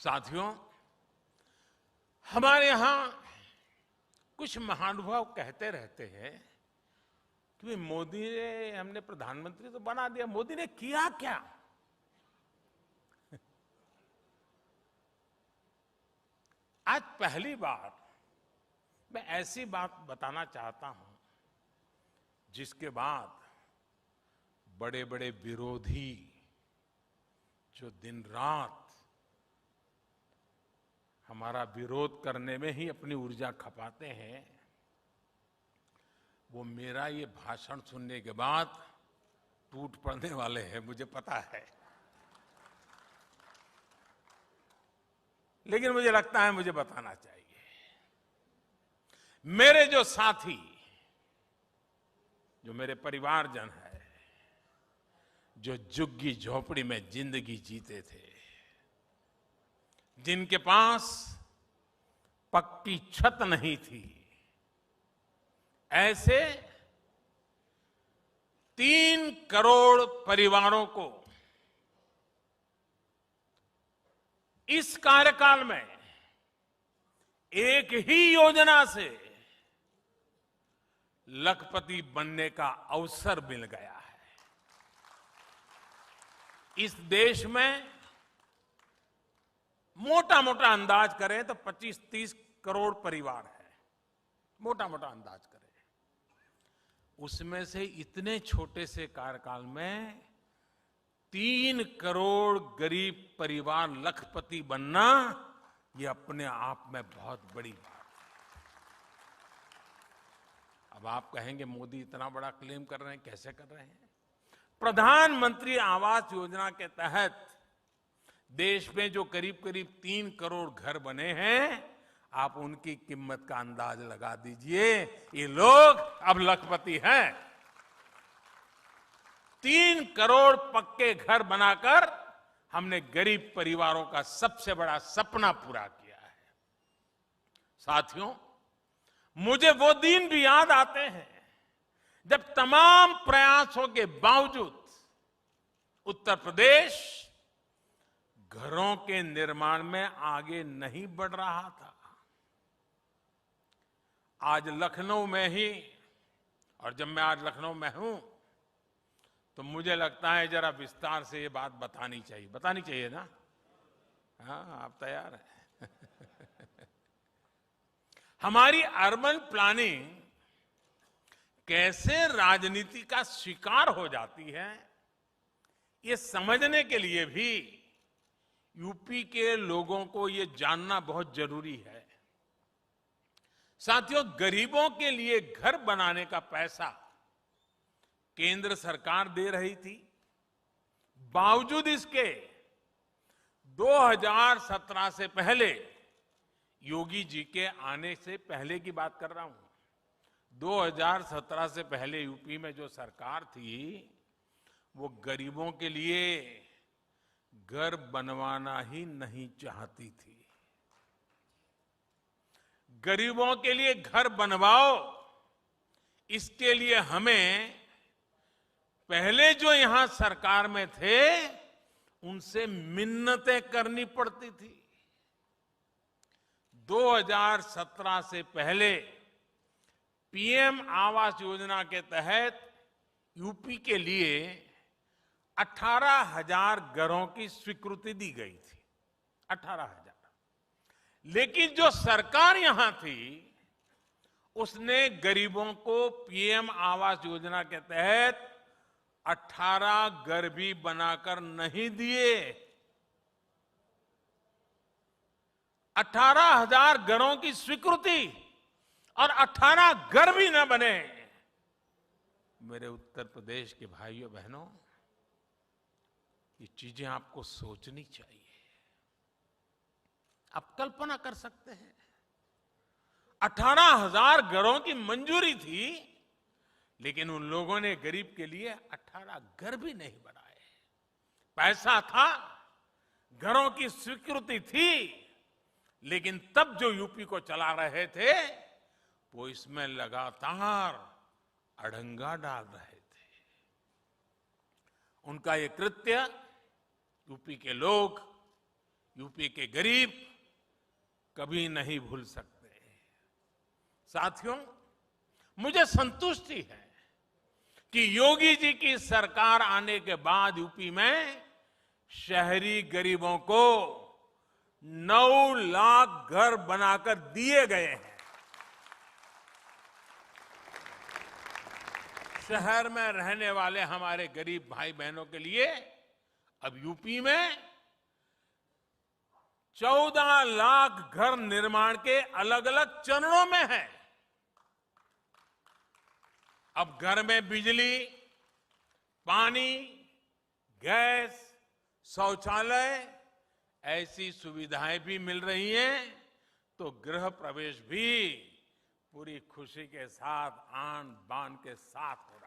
साथियों, हमारे यहां कुछ महानुभाव कहते रहते हैं कि मोदी ने हमने प्रधानमंत्री तो बना दिया, मोदी ने किया क्या? आज पहली बार मैं ऐसी बात बताना चाहता हूं जिसके बाद बड़े बड़े विरोधी जो दिन रात हमारा विरोध करने में ही अपनी ऊर्जा खपाते हैं, वो मेरा ये भाषण सुनने के बाद टूट पड़ने वाले हैं, मुझे पता है। लेकिन मुझे लगता है मुझे बताना चाहिए। मेरे जो साथी, जो मेरे परिवारजन है, जो झुग्गी झोपड़ी में जिंदगी जीते थे, जिनके पास पक्की छत नहीं थी, ऐसे 3 करोड़ परिवारों को इस कार्यकाल में एक ही योजना से लखपति बनने का अवसर मिल गया है। इस देश में मोटा मोटा अंदाज करें तो 25-30 करोड़ परिवार है, मोटा मोटा अंदाज करें। उसमें से इतने छोटे से कार्यकाल में 3 करोड़ गरीब परिवार लखपति बनना, ये अपने आप में बहुत बड़ी बात है। अब आप कहेंगे मोदी इतना बड़ा क्लेम कर रहे हैं, कैसे कर रहे हैं? प्रधानमंत्री आवास योजना के तहत देश में जो करीब करीब 3 करोड़ घर बने हैं, आप उनकी कीमत का अंदाज लगा दीजिए। ये लोग अब लखपति हैं। 3 करोड़ पक्के घर बनाकर हमने गरीब परिवारों का सबसे बड़ा सपना पूरा किया है। साथियों, मुझे वो दिन भी याद आते हैं जब तमाम प्रयासों के बावजूद उत्तर प्रदेश घरों के निर्माण में आगे नहीं बढ़ रहा था। आज लखनऊ में ही, और जब मैं आज लखनऊ में हूं तो मुझे लगता है जरा विस्तार से ये बात बतानी चाहिए ना? हाँ, आप तैयार हैं? हमारी अर्बन प्लानिंग कैसे राजनीति का शिकार हो जाती है, ये समझने के लिए भी यूपी के लोगों को ये जानना बहुत जरूरी है। साथियों, गरीबों के लिए घर बनाने का पैसा केंद्र सरकार दे रही थी। बावजूद इसके 2017 से पहले, योगी जी के आने से पहले की बात कर रहा हूं, 2017 से पहले यूपी में जो सरकार थी वो गरीबों के लिए घर बनवाना ही नहीं चाहती थी। गरीबों के लिए घर बनवाओ, इसके लिए हमें पहले जो यहां सरकार में थे उनसे मिन्नतें करनी पड़ती थी। 2017 से पहले पीएम आवास योजना के तहत यूपी के लिए 18,000 घरों की स्वीकृति दी गई थी। 18,000। लेकिन जो सरकार यहां थी उसने गरीबों को पीएम आवास योजना के तहत 18 घर भी बनाकर नहीं दिए। 18,000 घरों की स्वीकृति और 18 घर भी न बने। मेरे उत्तर प्रदेश के भाइयों बहनों, ये चीजें आपको सोचनी चाहिए। आप कल्पना कर सकते हैं, 18,000 घरों की मंजूरी थी, लेकिन उन लोगों ने गरीब के लिए 18 घर भी नहीं बनाए। पैसा था, घरों की स्वीकृति थी, लेकिन तब जो यूपी को चला रहे थे वो इसमें लगातार अड़ंगा डाल रहे थे। उनका ये कृत्य यूपी के लोग, यूपी के गरीब कभी नहीं भूल सकते। साथियों, मुझे संतुष्टि है कि योगी जी की सरकार आने के बाद यूपी में शहरी गरीबों को 9 लाख घर बनाकर दिए गए हैं। शहर में रहने वाले हमारे गरीब भाई बहनों के लिए अब यूपी में 14 लाख घर निर्माण के अलग अलग चरणों में है। अब घर में बिजली, पानी, गैस, शौचालय ऐसी सुविधाएं भी मिल रही हैं, तो गृह प्रवेश भी पूरी खुशी के साथ, आन बान के साथ हो रहा है।